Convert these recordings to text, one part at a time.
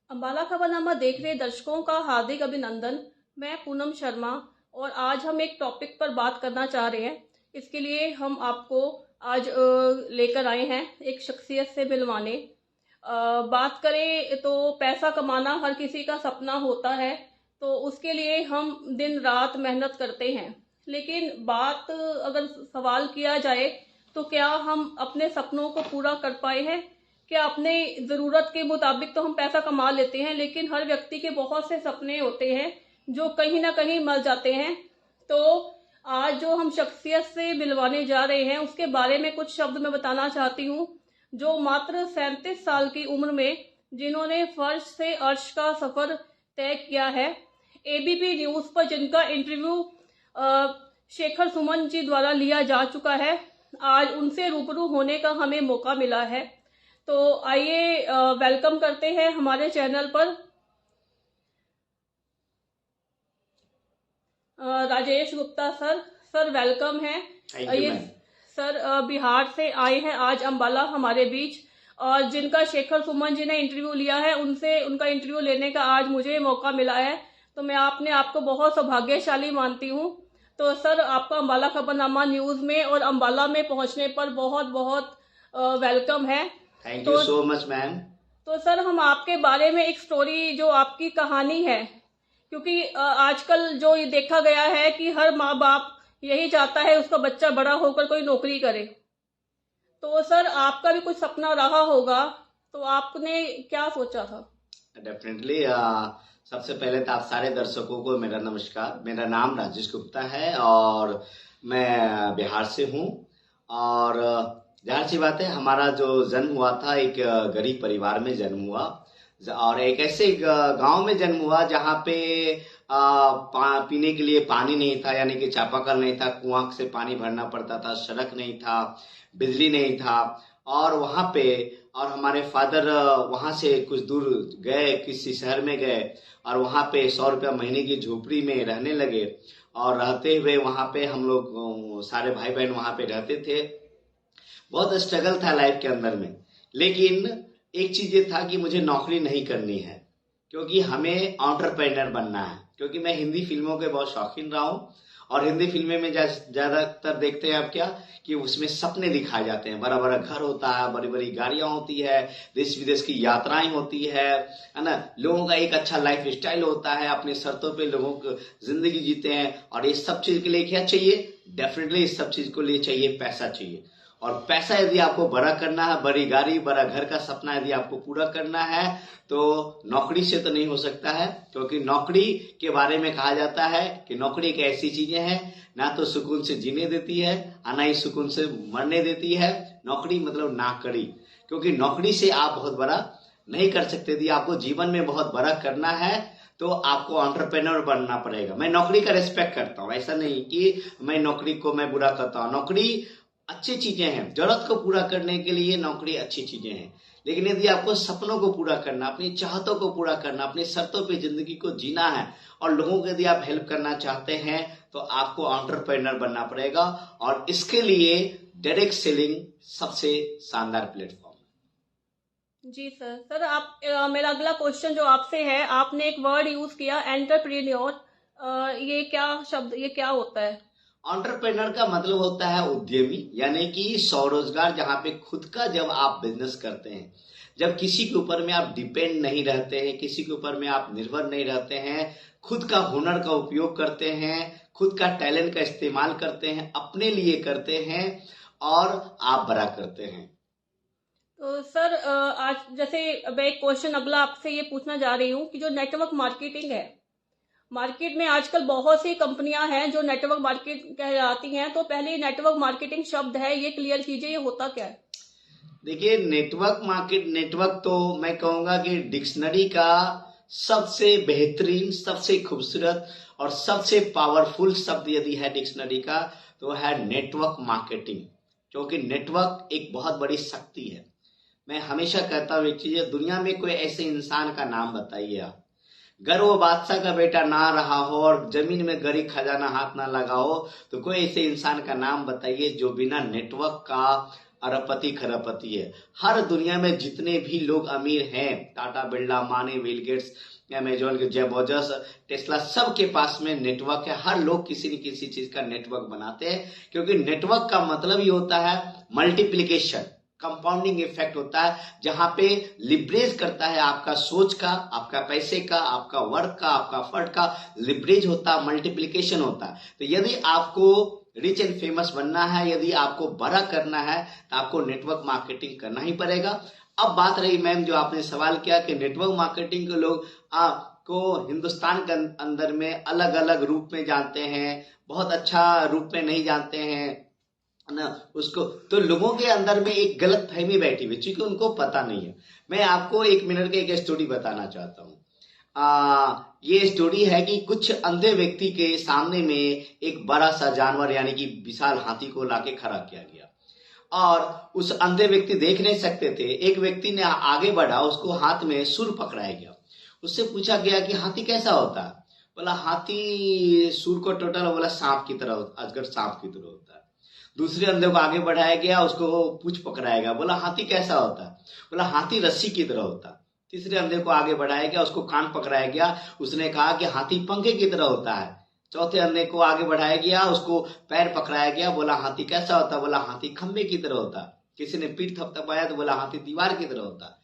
अम्बाला खबरनामा देख रहे दर्शकों का हार्दिक अभिनंदन। मैं पूनम शर्मा और आज हम एक टॉपिक पर बात करना चाह रहे हैं। इसके लिए हम आपको आज लेकर आए हैं एक शख्सियत से मिलवाने। बात करें तो पैसा कमाना हर किसी का सपना होता है, तो उसके लिए हम दिन रात मेहनत करते हैं। लेकिन बात अगर सवाल किया जाए तो क्या हम अपने सपनों को पूरा कर पाए हैं? क्या अपने ज़रूरत के मुताबिक तो हम पैसा कमा लेते हैं, लेकिन हर व्यक्ति के बहुत से सपने होते हैं जो कहीं ना कहीं मर जाते हैं। तो आज जो हम शख्सियत से मिलवाने जा रहे हैं उसके बारे में कुछ शब्द मैं बताना चाहती हूँ, जो मात्र 37 साल की उम्र में जिन्होंने फर्श से अर्श का सफर तय किया है। एबीपी न्यूज पर जिनका इंटरव्यू शेखर सुमन जी द्वारा लिया जा चुका है, आज उनसे रूबरू होने का हमें मौका मिला है। तो आइए वेलकम करते हैं हमारे चैनल पर Rajesh Gupta sir. Sir welcome है। ये सर बिहार से आए हैं आज अम्बाला हमारे बीच, और जिनका शेखर सुमन जी ने इंटरव्यू लिया है उनसे उनका इंटरव्यू लेने का आज मुझे मौका मिला है। तो मैं अपने आप को बहुत सौभाग्यशाली मानती हूँ। तो सर आपका अम्बाला खबरनामा न्यूज में और अम्बाला में पहुंचने पर बहुत बहुत वेलकम है। Thank you so much ma'am. तो सर हम आपके बारे में एक स्टोरी, जो आपकी कहानी है, क्योंकि आजकल जो ये देखा गया है कि हर माँ बाप यही चाहता है उसका बच्चा बड़ा होकर कोई नौकरी करे। तो सर आपका भी कुछ सपना रहा होगा, तो आपने क्या सोचा था? डेफिनेटली सबसे पहले तो आप सारे दर्शकों को मेरा नमस्कार। मेरा नाम राजेश गुप्ता है और मैं बिहार से हूँ। और जाहिर सी बात है, हमारा जो जन्म हुआ था एक गरीब परिवार में जन्म हुआ, और एक ऐसे गांव में जन्म हुआ जहाँ पे पीने के लिए पानी नहीं था, यानी कि चापाकल नहीं था, कुआं से पानी भरना पड़ता था, सड़क नहीं था, बिजली नहीं था। और वहां पे और हमारे फादर वहां से कुछ दूर गए, किसी शहर में गए, और वहां पे 100 रुपया महीने की झोपड़ी में रहने लगे। और रहते हुए वहां पे हम लोग सारे भाई बहन वहां पे रहते थे। बहुत स्ट्रगल था लाइफ के अंदर में, लेकिन एक चीज ये था कि मुझे नौकरी नहीं करनी है, क्योंकि हमें एंटरप्रेन्योर बनना है। क्योंकि मैं हिंदी फिल्मों के बहुत शौकीन रहा हूँ, और हिंदी फिल्में में ज्यादातर देखते हैं आप क्या कि उसमें सपने दिखाए जाते हैं। बड़ा बड़ा घर होता है, बड़ी बड़ी गाड़ियां होती है, देश विदेश की यात्राएं होती है ना। लोगों का एक अच्छा लाइफ स्टाइल होता है, अपने शर्तों पे लोगों को जिंदगी जीते हैं। और ये सब चीज के लिए क्या चाहिए? डेफिनेटली इस सब चीज को लिए चाहिए पैसा चाहिए। और पैसा यदि आपको बड़ा करना है, बड़ी गाड़ी बड़ा घर का सपना यदि आपको पूरा करना है, तो नौकरी से तो नहीं हो सकता है। क्योंकि नौकरी के बारे में कहा जाता है कि नौकरी एक ऐसी चीजें हैं, ना तो सुकून से जीने देती है और ना ही सुकून से मरने देती है। नौकरी मतलब नाकरी। क्योंकि नौकरी से आप बहुत बड़ा नहीं कर सकते। यदि आपको जीवन में बहुत बड़ा करना है तो आपको एंटरप्रेन्योर बनना पड़ेगा। मैं नौकरी का रिस्पेक्ट करता हूँ, ऐसा नहीं कि मैं नौकरी को मैं बुरा करता हूँ। नौकरी अच्छी चीजें हैं, जरूरत को पूरा करने के लिए नौकरी अच्छी चीजें हैं। लेकिन यदि आपको सपनों को पूरा करना, अपनी चाहतों को पूरा करना, अपनी शर्तों पे जिंदगी को जीना है, और लोगों को यदि आप हेल्प करना चाहते हैं, तो आपको एंटरप्रेन्योर बनना पड़ेगा। और इसके लिए डायरेक्ट सेलिंग सबसे शानदार प्लेटफॉर्म है। जी सर। सर आप मेरा अगला क्वेश्चन जो आपसे है, आपने एक वर्ड यूज किया एंटरप्रेन्योर। ये क्या शब्द, ये क्या होता है? एंटरप्रेन्योर का मतलब होता है उद्यमी, यानी कि स्वरोजगार। जहां पे खुद का जब आप बिजनेस करते हैं, जब किसी के ऊपर में आप डिपेंड नहीं रहते हैं, किसी के ऊपर में आप निर्भर नहीं रहते हैं, खुद का हुनर का उपयोग करते हैं, खुद का टैलेंट का इस्तेमाल करते हैं, अपने लिए करते हैं और आप बड़ा करते हैं। तो सर आज जैसे मैं एक क्वेश्चन अगला आपसे ये पूछना जा रही हूँ कि जो नेटवर्क मार्केटिंग है, मार्केट में आजकल बहुत सी कंपनियां हैं जो नेटवर्क मार्केट कहलाती हैं। तो पहले नेटवर्क मार्केटिंग शब्द है, ये क्लियर कीजिए, ये होता क्या है? देखिए, नेटवर्क तो मैं कहूंगा कि डिक्शनरी का सबसे बेहतरीन, सबसे खूबसूरत और सबसे पावरफुल शब्द यदि है डिक्शनरी का, तो है नेटवर्क मार्केटिंग। क्योंकि नेटवर्क एक बहुत बड़ी शक्ति है। मैं हमेशा कहता हूँ एक चीज है, दुनिया में कोई ऐसे इंसान का नाम बताइए आप, अगर वो बादशाह का बेटा ना रहा हो और जमीन में गरी खजाना हाथ ना लगा हो, तो कोई ऐसे इंसान का नाम बताइए जो बिना नेटवर्क का अरबपति खरबपति है। हर दुनिया में जितने भी लोग अमीर हैं, टाटा, बिरला, मानी, बिल गेट्स, अमेजोन के जेफ बेजोस, टेस्ला, सबके पास में नेटवर्क है। हर लोग किसी न किसी चीज का नेटवर्क बनाते हैं, क्योंकि नेटवर्क का मतलब ही होता है मल्टीप्लिकेशन, कंपाउंडिंग इफेक्ट होता है, जहां पे लिवरेज करता है आपका सोच का, आपका पैसे का, आपका वर्क का, आपका एफर्ट का लिवरेज होता है, मल्टीप्लिकेशन होता है। तो यदि आपको रिच एंड फेमस बनना है, यदि आपको बड़ा करना है, तो आपको नेटवर्क मार्केटिंग करना ही पड़ेगा। अब बात रही मैम जो आपने सवाल किया कि नेटवर्क मार्केटिंग के लोग को हिंदुस्तान के अंदर में अलग अलग रूप में जानते हैं, बहुत अच्छा रूप में नहीं जानते हैं ना उसको, तो लोगों के अंदर में एक गलत फहमी बैठी हुई, क्योंकि उनको पता नहीं है। मैं आपको 1 मिनट की एक स्टोरी बताना चाहता हूँ। ये स्टोरी है कि कुछ अंधे व्यक्ति के सामने में एक बड़ा सा जानवर यानी कि विशाल हाथी को लाके खड़ा किया गया, और उस अंधे व्यक्ति देख नहीं सकते थे। एक व्यक्ति ने आगे बढ़ा, उसको हाथ में सूर पकड़ाया गया। उससे पूछा गया कि हाथी कैसा होता है? बोला हाथी सूर को टोटल, बोला सांप की तरह, अजगर सांप की तरह होता है। दूसरे अंधे को आगे बढ़ाया गया, उसको पूंछ पकड़ाया गया, बोला हाथी कैसा होता है? बोला हाथी रस्सी की तरह होता है। तीसरे अंधे को आगे बढ़ाया गया, उसको कान पकड़ाया गया, उसने कहा कि हाथी पंखे की तरह होता है। चौथे अंधे को आगे बढ़ाया गया, उसको पैर पकड़ाया गया, बोला हाथी कैसा होता है? बोला हाथी खंबे की तरह होता है। किसी ने पीठ थपथपाया तो बोला हाथी दीवार की तरह होता है।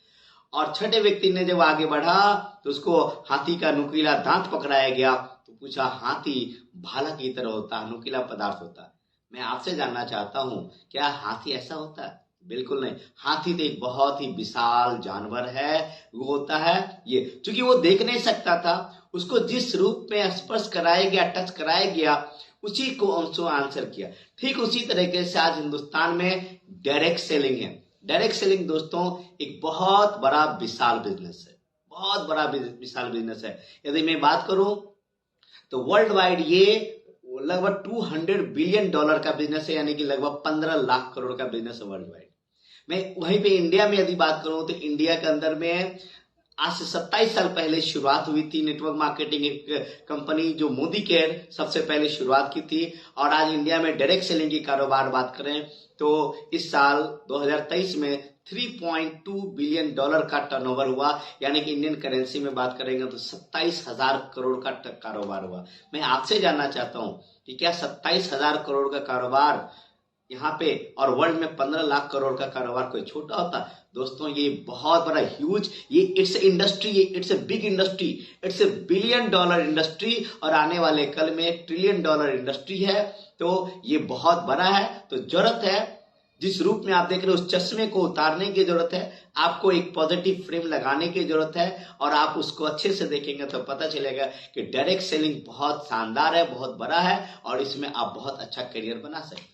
और छठे व्यक्ति ने जब आगे बढ़ा तो उसको हाथी का नुकीला दांत पकड़ाया गया, तो पूछा हाथी भाला की तरह होता है, नुकीला पदार्थ होता है। मैं आपसे जानना चाहता हूं, क्या हाथी ऐसा होता है? बिल्कुल नहीं। हाथी तो एक बहुत ही विशाल जानवर है, वो होता है ये, क्योंकि वो देख नहीं सकता था, उसको जिस रूप में स्पर्श कराया गया, टच कराया गया, उसी को उसको आंसर किया। ठीक उसी तरीके से आज हिंदुस्तान में डायरेक्ट सेलिंग है। डायरेक्ट सेलिंग दोस्तों एक बहुत बड़ा विशाल बिजनेस है, बहुत बड़ा विशाल बिजनेस है। यदि मैं बात करूं तो वर्ल्ड वाइड ये लगभग $200 बिलियन का बिजनेस है, यानी कि लगभग 15 लाख करोड़ का बिजनेस है वर्ल्ड वाइड। मैं वहीं पे इंडिया में यदि बात करूं तो इंडिया के अंदर में आज से 27 साल पहले शुरुआत हुई थी नेटवर्क मार्केटिंग एक कंपनी, जो मोदी केयर सबसे पहले शुरुआत की थी। और आज इंडिया में डायरेक्ट सेलिंग की कारोबार बात करें तो इस साल 2023 में $3.2 बिलियन का टर्नओवर हुआ, यानी कि इंडियन करेंसी में बात करेंगे तो 27,000 करोड़ का कारोबार हुआ। मैं आपसे जानना चाहता हूं कि क्या 27,000 करोड़ का कारोबार यहाँ पे और वर्ल्ड में 15 लाख करोड़ का कारोबार कोई छोटा होता? दोस्तों ये बहुत बड़ा ह्यूज, ये it's industry, it's a big industry, it's a $1 billion industry, और आने वाले कल में $1 ट्रिलियन इंडस्ट्री है। तो ये बहुत बड़ा है। तो जरूरत है, जिस रूप में आप देख रहे हो उस चश्मे को उतारने की जरूरत है, आपको एक पॉजिटिव फ्रेम लगाने की जरूरत है, और आप उसको अच्छे से देखेंगे तो पता चलेगा कि डायरेक्ट सेलिंग बहुत शानदार है, बहुत बड़ा है, और इसमें आप बहुत अच्छा करियर बना सकते हैं।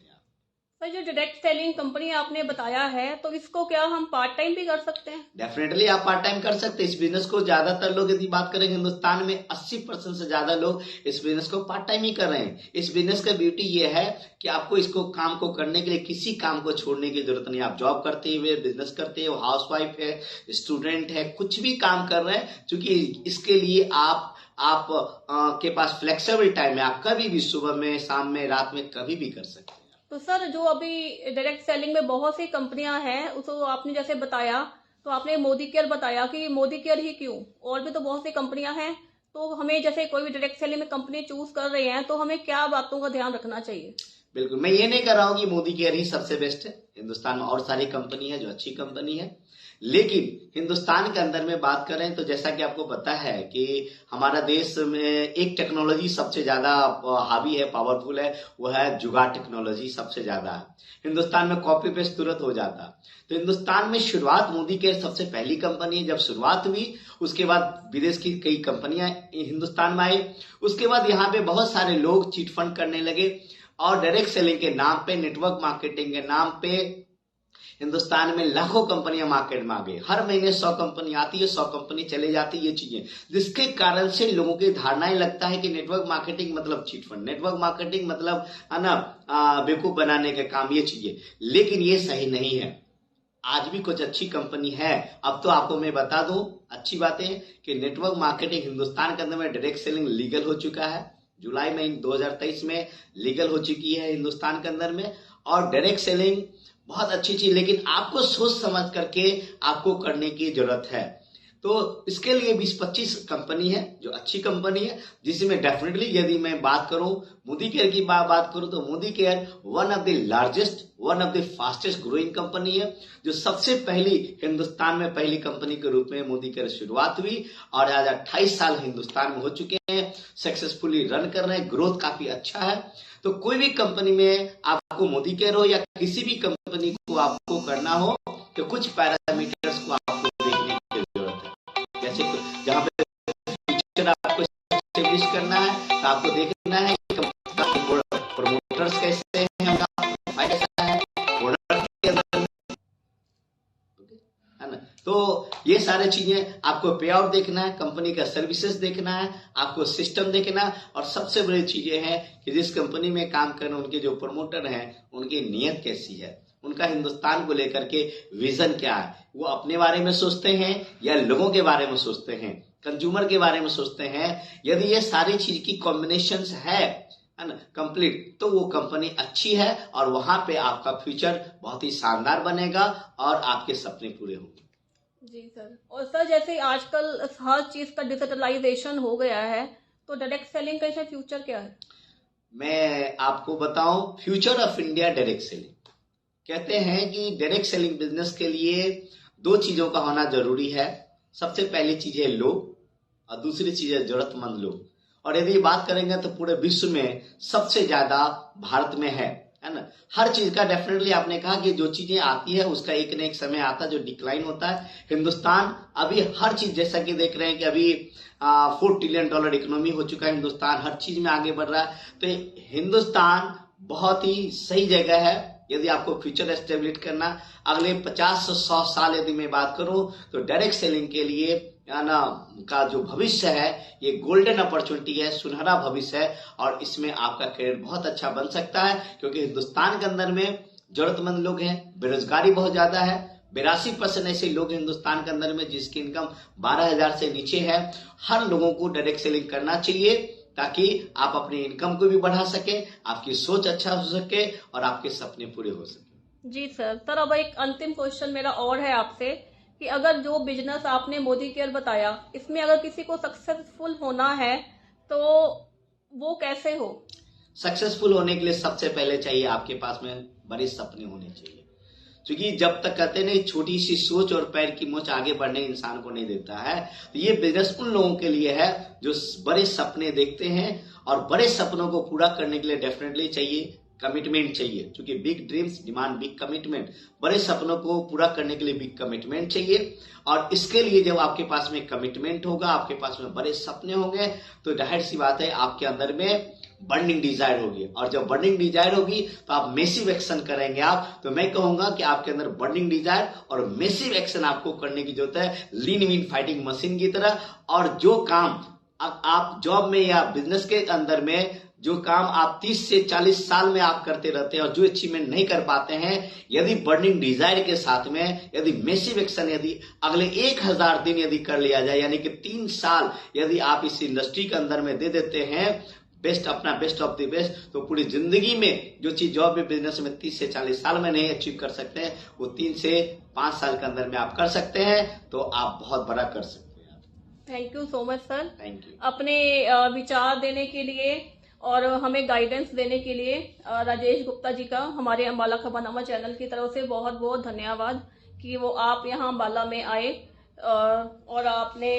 सर जो डायरेक्ट सेलिंग कंपनी आपने बताया है, तो इसको क्या हम पार्ट टाइम भी कर सकते हैं? डेफिनेटली आप पार्ट टाइम कर सकते हैं इस बिजनेस को। ज्यादातर लोग यदि बात करें हिंदुस्तान में 80% से ज्यादा लोग इस बिजनेस को पार्ट टाइम ही कर रहे हैं। इस बिजनेस का ब्यूटी ये है कि आपको इसको काम को करने के लिए किसी काम को छोड़ने की जरूरत नहीं। आप जॉब करते हुए बिजनेस करते हो, हाउस वाइफ है, स्टूडेंट है, कुछ भी काम कर रहे हैं, क्योंकि इसके लिए आप के पास फ्लेक्सिबल टाइम है। आप कभी भी सुबह में, शाम में, रात में कभी भी कर सकते हैं। तो सर जो अभी डायरेक्ट सेलिंग में बहुत सी कंपनियां हैं, उसको आपने जैसे बताया, तो आपने मोदी केयर बताया कि मोदी केयर ही क्यों, और भी तो बहुत सी कंपनियां हैं। तो हमें जैसे कोई भी डायरेक्ट सेलिंग में कंपनी चूज कर रहे हैं, तो हमें क्या बातों का ध्यान रखना चाहिए? बिल्कुल, मैं ये नहीं कर रहा हूं कि मोदी केयर ही सबसे बेस्ट है। हिंदुस्तान में और सारी कंपनी है जो अच्छी कंपनी है, लेकिन हिंदुस्तान के अंदर में बात करें तो जैसा कि आपको पता है कि हमारा देश में एक टेक्नोलॉजी सबसे ज्यादा हावी है, पावरफुल है, वो है जुगाड़ टेक्नोलॉजी सबसे ज्यादा है। हिंदुस्तान में कॉपी पेस्ट तुरंत हो जाता। तो हिंदुस्तान में शुरुआत मोदी केयर सबसे पहली कंपनी है। जब शुरुआत हुई उसके बाद विदेश की कई कंपनियां हिंदुस्तान में आई। उसके बाद यहाँ पे बहुत सारे लोग चीट फंड करने लगे, और डायरेक्ट सेलिंग के नाम पे, नेटवर्क मार्केटिंग के नाम पे हिंदुस्तान में लाखों कंपनियां मार्केट में आ गई। हर महीने 100 कंपनी आती है, 100 कंपनी चले जाती है, ये चीजें, जिसके कारण से लोगों की धारणाएं लगता है कि नेटवर्क मार्केटिंग मतलब चीट फंड, नेटवर्क मार्केटिंग मतलब है ना बेवकूफ बनाने के काम, ये चीजें। लेकिन ये सही नहीं है। आज भी कुछ अच्छी कंपनी है। अब तो आपको मैं बता दूं अच्छी बातें कि नेटवर्क मार्केटिंग हिंदुस्तान के अंदर में डायरेक्ट सेलिंग लीगल हो चुका है। जुलाई में 2023 में लीगल हो चुकी है हिंदुस्तान के अंदर में। और डायरेक्ट सेलिंग बहुत अच्छी चीज, लेकिन आपको सोच समझ करके आपको करने की जरूरत है। तो इसके लिए 20-25 कंपनी है जो अच्छी कंपनी है, जिसमें डेफिनेटली यदि मैं बात करूं मोदी केयर की बात करूं तो Modi care one of the largest, one of the fastest growing company है, जो सबसे पहली हिंदुस्तान में पहली कंपनी के रूप में मोदी केयर शुरुआत हुई और आज 28 साल हिंदुस्तान में हो चुके हैं, सक्सेसफुली रन कर रहे हैं, ग्रोथ काफी अच्छा है। तो कोई भी कंपनी में आपको मोदी केयर हो या किसी भी कंपनी को आपको करना हो तो कुछ पैरामीटर्स को आपको देखने की जरूरत है। जैसे जहां पे फ्यूचर आपको एस्टेब्लिश करना है तो आपको देखना है प्रमोटर्स कैसे हैं, उनका फायदा कैसा है, प्रोडक्ट के अंदर है ना। तो ये सारी चीजें आपको पे आउट देखना है, कंपनी का सर्विसेज देखना है, आपको सिस्टम देखना है, और सबसे बड़ी चीजें हैं कि जिस कंपनी में काम करने उनके जो प्रमोटर हैं उनकी नीयत कैसी है, उनका हिंदुस्तान को लेकर के विजन क्या है, वो अपने बारे में सोचते हैं या लोगों के बारे में सोचते हैं, कंज्यूमर के बारे में सोचते हैं। यदि ये सारी चीज की कॉम्बिनेशन है ना कंप्लीट, तो वो कंपनी अच्छी है और वहां पे आपका फ्यूचर बहुत ही शानदार बनेगा और आपके सपने पूरे होंगे। जी सर। और सर जैसे आजकल हर चीज का डिजिटलाइजेशन हो गया है, तो डायरेक्ट सेलिंग का इसमें फ्यूचर क्या है? मैं आपको बताऊं, future of India direct selling. कहते हैं कि डायरेक्ट सेलिंग बिजनेस के लिए दो चीजों का होना जरूरी है। सबसे पहली चीज है लोग और दूसरी चीज है जरूरतमंद लोग। और यदि बात करेंगे तो पूरे विश्व में सबसे ज्यादा भारत में है ना। हर चीज का डेफिनेटली आपने कहा कि जो चीजें आती है उसका एक न एक समय आता है जो डिक्लाइन होता है। हिंदुस्तान अभी हर चीज, जैसा कि देख रहे हैं कि अभी $4 ट्रिलियन इकोनॉमी हो चुका है हिंदुस्तान, हर चीज में आगे बढ़ रहा है। तो हिंदुस्तान बहुत ही सही जगह है यदि आपको फ्यूचर एस्टेब्लिश करना। अगले 50-100 साल यदि मैं बात करूं तो डायरेक्ट सेलिंग के लिए ना का जो भविष्य है ये गोल्डन अपॉर्चुनिटी है, सुनहरा भविष्य है, और इसमें आपका करियर बहुत अच्छा बन सकता है, क्योंकि हिंदुस्तान के अंदर में जरूरतमंद लोग हैं, बेरोजगारी बहुत ज्यादा है। 82% ऐसे लोग हिंदुस्तान के अंदर में जिसकी इनकम 12,000 से नीचे है। हर लोगों को डायरेक्ट सेलिंग करना चाहिए ताकि आप अपनी इनकम को भी बढ़ा सके, आपकी सोच अच्छा हो सके और आपके सपने पूरे हो सके। जी सर अब एक अंतिम क्वेश्चन मेरा और है आपसे कि अगर जो बिजनेस आपने मोदी केयर बताया, इसमें अगर किसी को सक्सेसफुल होना है तो वो कैसे हो? सक्सेसफुल होने के लिए सबसे पहले चाहिए आपके पास में बड़े सपने होने चाहिए, क्योंकि जब तक कहते नहीं छोटी सी सोच और पैर की मोच आगे बढ़ने इंसान को नहीं देता है। तो ये बिजनेस उन लोगों के लिए है जो बड़े सपने देखते हैं, और बड़े सपनों को पूरा करने के लिए डेफिनेटली चाहिए कमिटमेंट चाहिए, क्योंकि big dreams demand big commitment. बड़े सपनों को पूरा करने के लिए बिग कमिटमेंट चाहिए, और इसके लिए जब आपके पास में कमिटमेंट होगा, आपके पास में बड़े सपने होंगे, तो जाहिर सी बात है आपके अंदर में बर्निंग डिजायर होगी, और जब बर्निंग डिजायर होगी तो आप मेसिव एक्शन करेंगे। आप तो मैं कहूंगा कि आपके अंदर बर्निंग डिजायर और मेसिव एक्शन आपको करने की जरूरत है, लीन मीन फाइटिंग मशीन की तरह। और जो काम आप जॉब में या बिजनेस के अंदर में जो काम आप 30 से 40 साल में आप करते रहते हैं और जो अचीवमेंट नहीं कर पाते हैं, यदि बर्निंग डिजायर के साथ में यदि मेसिव एक्शन यदि अगले 1000 दिन यदि कर लिया जाए, यानी कि 3 साल यदि आप इस इंडस्ट्री के अंदर में दे देते हैं बेस्ट, अपना बेस्ट ऑफ द बेस्ट, तो पूरी जिंदगी में जो चीज जॉब में बिजनेस में 30 से 40 साल में नहीं अचीव कर सकते हैं, वो 3 से 5 साल के अंदर में आप कर सकते हैं, तो आप बहुत बड़ा कर सकते हैं। Thank you so much sir, thank you अपने विचार देने के लिए और हमें गाइडेंस देने के लिए। राजेश गुप्ता जी का हमारे अम्बाला खबरनामा चैनल की तरफ से बहुत बहुत धन्यवाद कि वो आप यहाँ अम्बाला में आए और आपने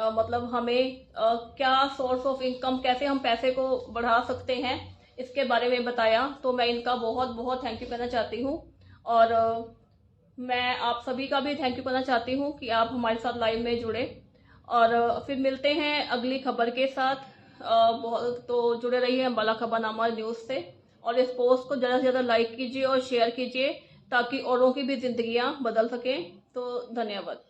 मतलब हमें क्या सोर्स ऑफ इनकम, कैसे हम पैसे को बढ़ा सकते हैं, इसके बारे में बताया। तो मैं इनका बहुत बहुत थैंक यू करना चाहती हूँ, और मैं आप सभी का भी थैंक यू करना चाहती हूँ कि आप हमारे साथ लाइव में जुड़े। और फिर मिलते हैं अगली खबर के साथ। बहुत तो जुड़े रहिए अम्बाला खबरनामा न्यूज़ से, और इस पोस्ट को ज़्यादा से ज़्यादा लाइक कीजिए और शेयर कीजिए ताकि औरों की भी जिंदगियां बदल सकें। तो धन्यवाद।